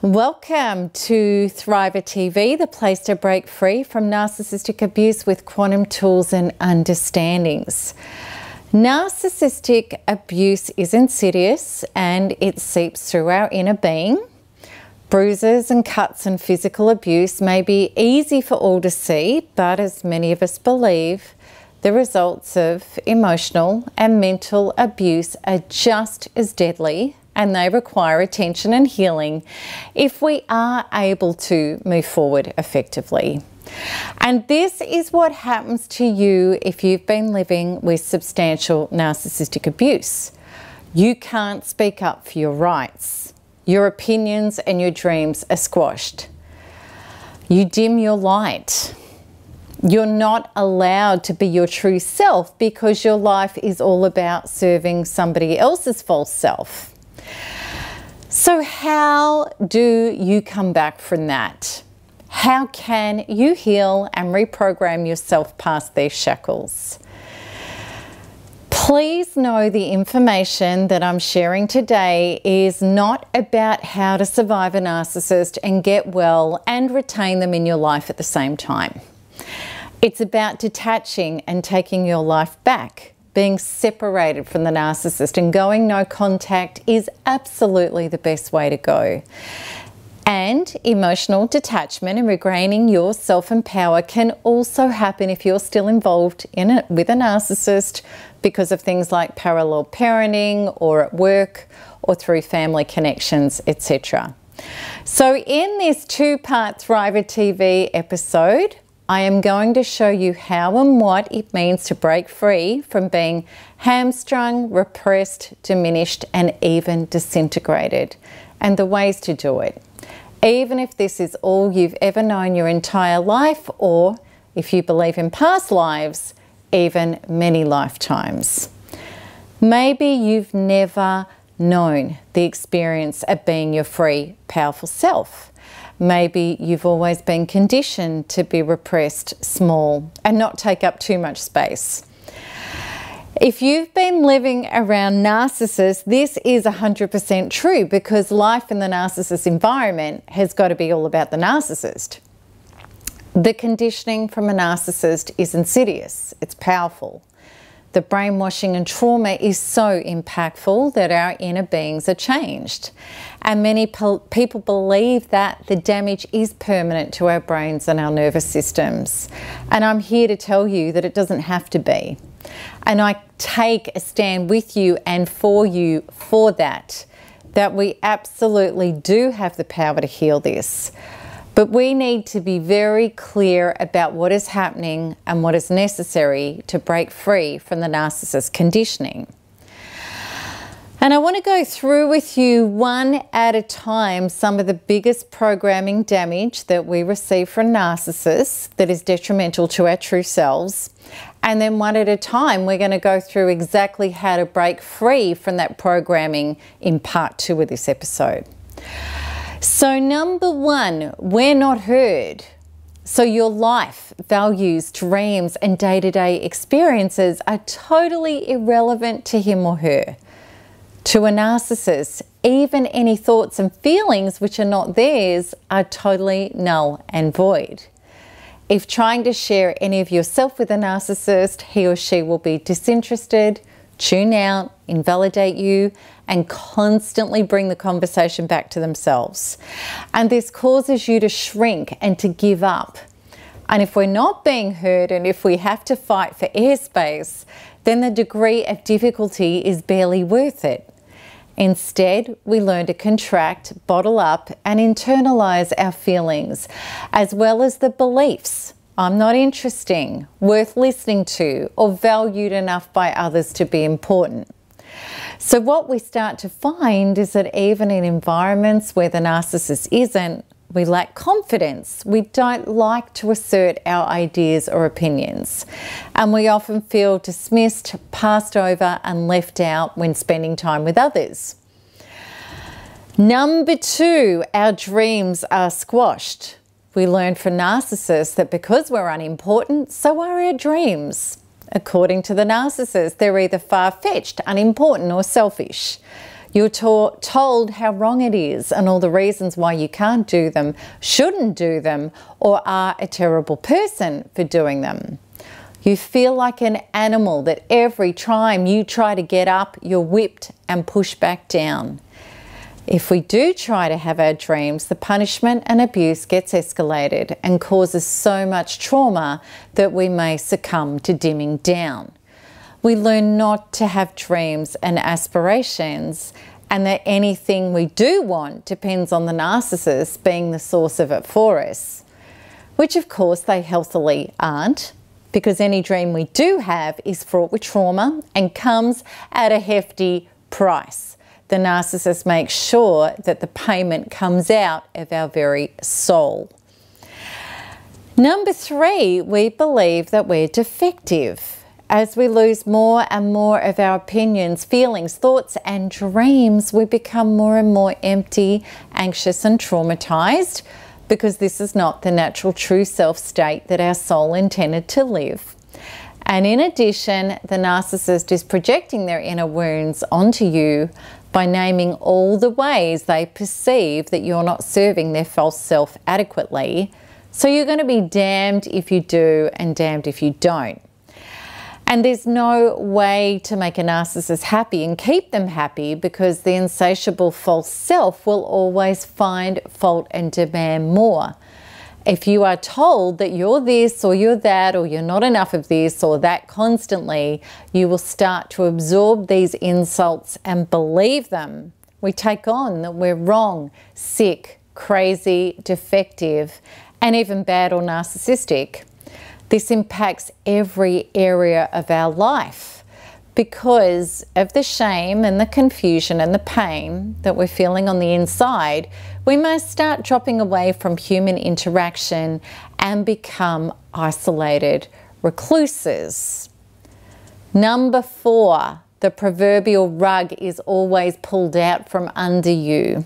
Welcome to Thriver TV, the place to break free from narcissistic abuse with quantum tools and understandings. Narcissistic abuse is insidious and it seeps through our inner being. Bruises and cuts and physical abuse may be easy for all to see, but as many of us believe, the results of emotional and mental abuse are just as deadly, and they require attention and healing if we are able to move forward effectively. And this is what happens to you if you've been living with substantial narcissistic abuse. You can't speak up for your rights. Your opinions and your dreams are squashed. You dim your light. You're not allowed to be your true self because your life is all about serving somebody else's false self. So how do you come back from that? How can you heal and reprogram yourself past these shackles? Please know the information that I'm sharing today is not about how to survive a narcissist and get well and retain them in your life at the same time. It's about detaching and taking your life back. Being separated from the narcissist and going no contact is absolutely the best way to go. And emotional detachment and regaining your self and power can also happen if you're still involved in it with a narcissist because of things like parallel parenting or at work or through family connections, etc. So in this two-part Thriver TV episode, I am going to show you how and what it means to break free from being hamstrung, repressed, diminished, and even disintegrated, and the ways to do it. Even if this is all you've ever known your entire life, or if you believe in past lives, even many lifetimes. Maybe you've never known the experience of being your free, powerful self. Maybe you've always been conditioned to be repressed, small, and not take up too much space. If you've been living around narcissists, this is 100% true because life in the narcissist environment has got to be all about the narcissist. The conditioning from a narcissist is insidious, it's powerful. The brainwashing and trauma is so impactful that our inner beings are changed. And many people believe that the damage is permanent to our brains and our nervous systems. And I'm here to tell you that it doesn't have to be. And I take a stand with you and for you for that we absolutely do have the power to heal this. But we need to be very clear about what is happening and what is necessary to break free from the narcissist conditioning. And I want to go through with you one at a time some of the biggest programming damage that we receive from narcissists that is detrimental to our true selves. And then one at a time, we're going to go through exactly how to break free from that programming in part 2 of this episode. So number 1, we're not heard. So your life, values, dreams, and day-to-day experiences are totally irrelevant to him or her. To a narcissist, even any thoughts and feelings which are not theirs are totally null and void. If trying to share any of yourself with a narcissist, he or she will be disinterested, tune out, invalidate you, and constantly bring the conversation back to themselves. And this causes you to shrink and to give up. And if we're not being heard and if we have to fight for airspace, then the degree of difficulty is barely worth it. Instead, we learn to contract, bottle up, and internalize our feelings, as well as the beliefs. I'm not interesting, worth listening to, or valued enough by others to be important. So what we start to find is that even in environments where the narcissist isn't, we lack confidence. We don't like to assert our ideas or opinions. And we often feel dismissed, passed over, and left out when spending time with others. Number 2, our dreams are squashed. We learn from narcissists that because we're unimportant, so are our dreams. According to the narcissist, they're either far-fetched, unimportant, or selfish. You're told how wrong it is and all the reasons why you can't do them, shouldn't do them, or are a terrible person for doing them. You feel like an animal that every time you try to get up, you're whipped and pushed back down. If we do try to have our dreams, the punishment and abuse gets escalated and causes so much trauma that we may succumb to dimming down. We learn not to have dreams and aspirations, and that anything we do want depends on the narcissist being the source of it for us, which of course they healthily aren't, because any dream we do have is fraught with trauma and comes at a hefty price. The narcissist makes sure that the payment comes out of our very soul. Number 3, we believe that we're defective. As we lose more and more of our opinions, feelings, thoughts, and dreams, we become more and more empty, anxious, and traumatized, because this is not the natural true self state that our soul intended to live. And in addition, the narcissist is projecting their inner wounds onto you by naming all the ways they perceive that you're not serving their false self adequately. So you're going to be damned if you do and damned if you don't. And there's no way to make a narcissist happy and keep them happy, because the insatiable false self will always find fault and demand more. If you are told that you're this or you're that, or you're not enough of this or that constantly, you will start to absorb these insults and believe them. We take on that we're wrong, sick, crazy, defective, and even bad or narcissistic. This impacts every area of our life because of the shame and the confusion and the pain that we're feeling on the inside. We must start dropping away from human interaction and become isolated recluses. Number 4, the proverbial rug is always pulled out from under you.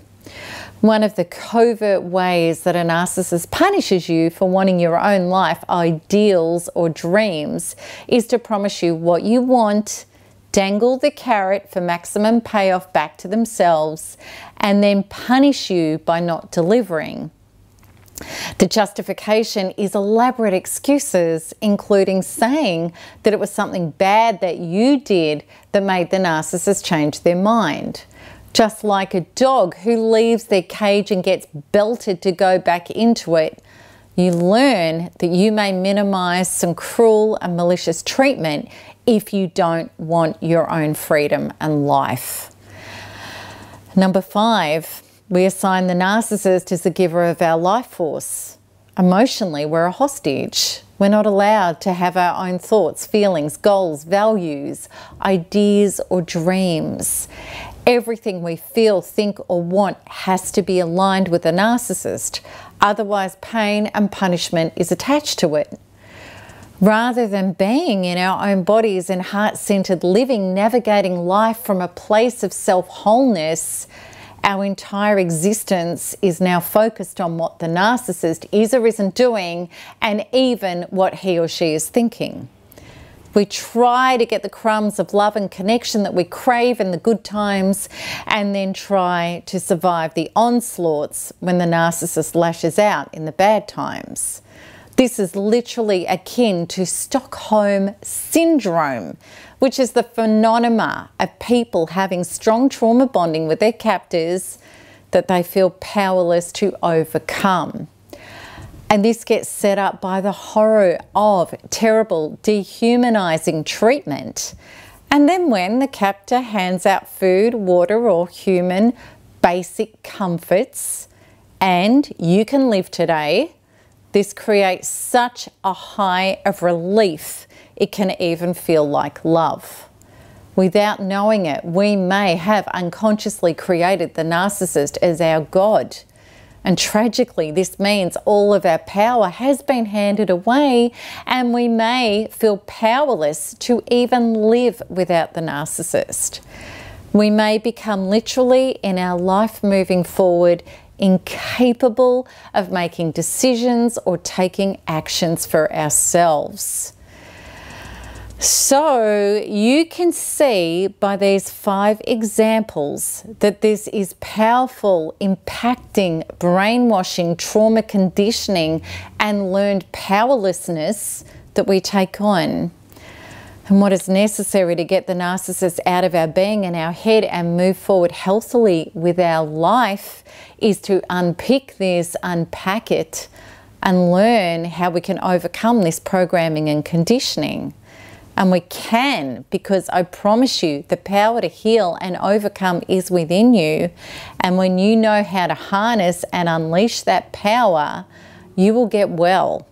One of the covert ways that a narcissist punishes you for wanting your own life ideals or dreams is to promise you what you want, dangle the carrot for maximum payoff back to themselves, and then punish you by not delivering. The justification is elaborate excuses, including saying that it was something bad that you did that made the narcissist change their mind. Just like a dog who leaves their cage and gets belted to go back into it, you learn that you may minimize some cruel and malicious treatment if you don't want your own freedom and life. Number 5, we assign the narcissist as the giver of our life force. Emotionally, we're a hostage. We're not allowed to have our own thoughts, feelings, goals, values, ideas, or dreams. Everything we feel, think, or want has to be aligned with the narcissist. Otherwise, pain and punishment is attached to it. Rather than being in our own bodies and heart-centered living, navigating life from a place of self-wholeness, our entire existence is now focused on what the narcissist is or isn't doing, and even what he or she is thinking. We try to get the crumbs of love and connection that we crave in the good times, and then try to survive the onslaughts when the narcissist lashes out in the bad times. This is literally akin to Stockholm Syndrome, which is the phenomenon of people having strong trauma bonding with their captors that they feel powerless to overcome. And this gets set up by the horror of terrible, dehumanizing treatment. And then when the captor hands out food, water, or human basic comforts, and you can live today, this creates such a high of relief, it can even feel like love. Without knowing it, we may have unconsciously created the narcissist as our God. And tragically, this means all of our power has been handed away, and we may feel powerless to even live without the narcissist. We may become literally, in our life moving forward, incapable of making decisions or taking actions for ourselves. So you can see by these 5 examples that this is powerful, impacting, brainwashing, trauma conditioning, and learned powerlessness that we take on. And what is necessary to get the narcissist out of our being and our head and move forward healthily with our life is to unpick this, unpack it, and learn how we can overcome this programming and conditioning. And we can, because I promise you, the power to heal and overcome is within you. And when you know how to harness and unleash that power, you will get well.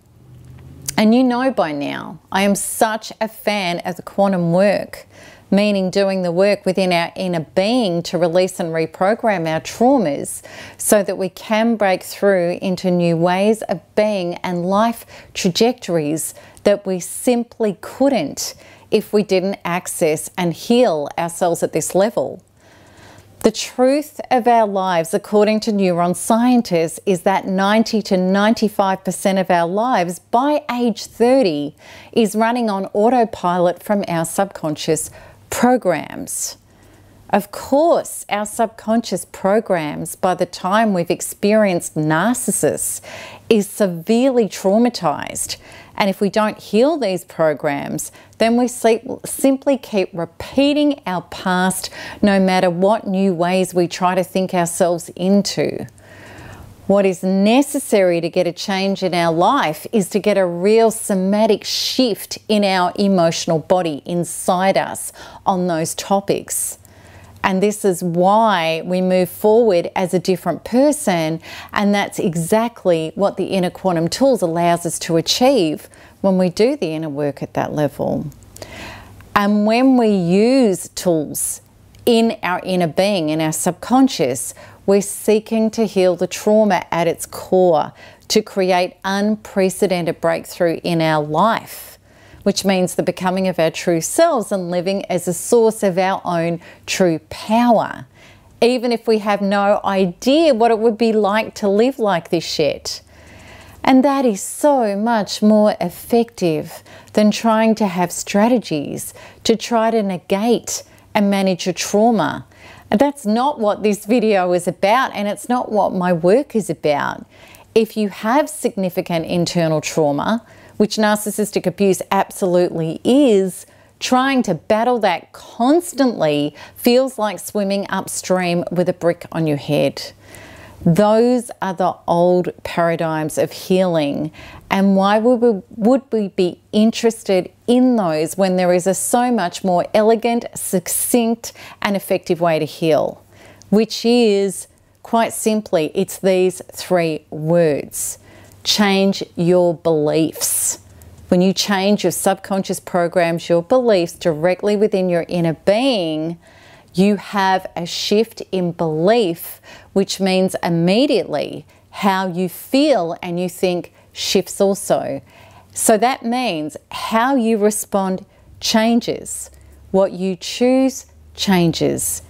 And you know by now, I am such a fan of the quantum work, meaning doing the work within our inner being to release and reprogram our traumas so that we can break through into new ways of being and life trajectories that we simply couldn't if we didn't access and heal ourselves at this level. The truth of our lives, according to neuron scientists, is that 90 to 95% of our lives by age 30 is running on autopilot from our subconscious programs. Of course, our subconscious programs, by the time we've experienced narcissists, is severely traumatized. And if we don't heal these programs, then we simply keep repeating our past no matter what new ways we try to think ourselves into. What is necessary to get a change in our life is to get a real somatic shift in our emotional body inside us on those topics. And this is why we move forward as a different person. And that's exactly what the inner quantum tools allows us to achieve when we do the inner work at that level. And when we use tools in our inner being, in our subconscious, we're seeking to heal the trauma at its core to create unprecedented breakthrough in our life, which means the becoming of our true selves and living as a source of our own true power, even if we have no idea what it would be like to live like this yet. And that is so much more effective than trying to have strategies to try to negate and manage your trauma. And that's not what this video is about, and it's not what my work is about. If you have significant internal trauma, which narcissistic abuse absolutely is, trying to battle that constantly feels like swimming upstream with a brick on your head. Those are the old paradigms of healing. And why would we be interested in those when there is a so much more elegant, succinct, and effective way to heal? Which is, quite simply, it's these 3 words. Change your beliefs. When you change your subconscious programs, your beliefs directly within your inner being, you have a shift in belief, which means immediately how you feel and you think shifts also. So that means how you respond changes. What you choose changes.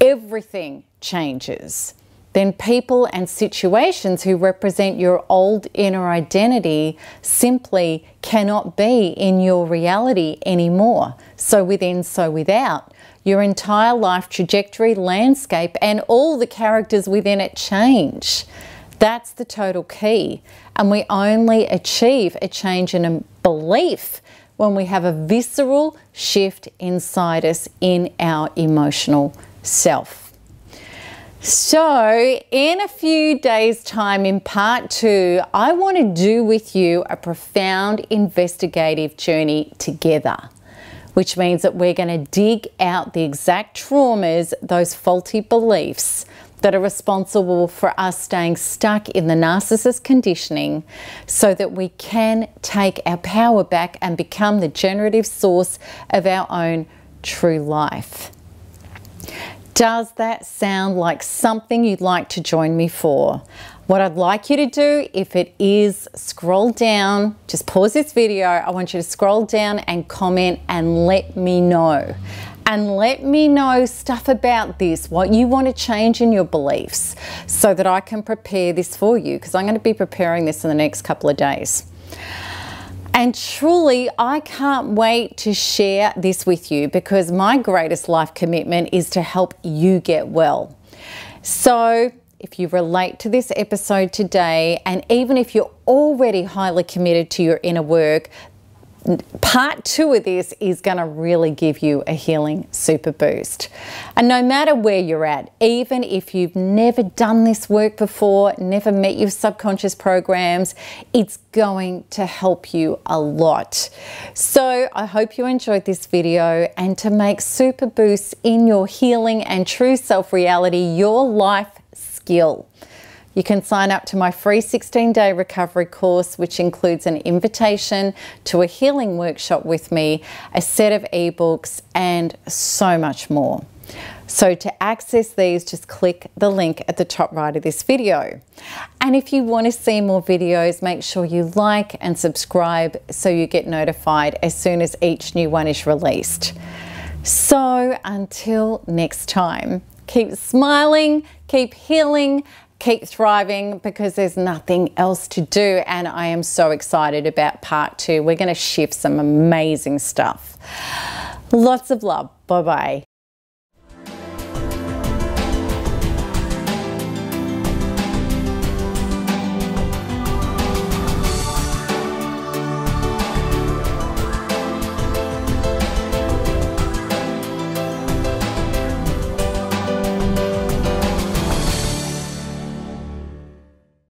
Everything changes. Then people and situations who represent your old inner identity simply cannot be in your reality anymore. So within, so without. Your entire life trajectory, landscape, and all the characters within it change. That's the total key. And we only achieve a change in a belief when we have a visceral shift inside us in our emotional self. So in a few days' time, in part 2, I want to do with you a profound investigative journey together, which means that we're going to dig out the exact traumas, those faulty beliefs that are responsible for us staying stuck in the narcissist conditioning so that we can take our power back and become the generative source of our own true life. Does that sound like something you'd like to join me for? What I'd like you to do, if it is, scroll down, just pause this video. I want you to scroll down and comment and let me know. And let me know stuff about this, what you want to change in your beliefs so that I can prepare this for you, because I'm going to be preparing this in the next couple of days. And truly, I can't wait to share this with you because my greatest life commitment is to help you get well. So if you relate to this episode today, and even if you're already highly committed to your inner work, part 2 of this is going to really give you a healing super boost. And no matter where you're at, even if you've never done this work before, never met your subconscious programs, it's going to help you a lot. So I hope you enjoyed this video, and to make super boosts in your healing and true self-reality your life skill, you can sign up to my free 16-day recovery course, which includes an invitation to a healing workshop with me, a set of ebooks, and so much more. So to access these, just click the link at the top right of this video. And if you want to see more videos, make sure you like and subscribe so you get notified as soon as each new one is released. So until next time, keep smiling, keep healing, keep thriving, because there's nothing else to do. And I am so excited about part 2. We're going to shift some amazing stuff. Lots of love. Bye-bye.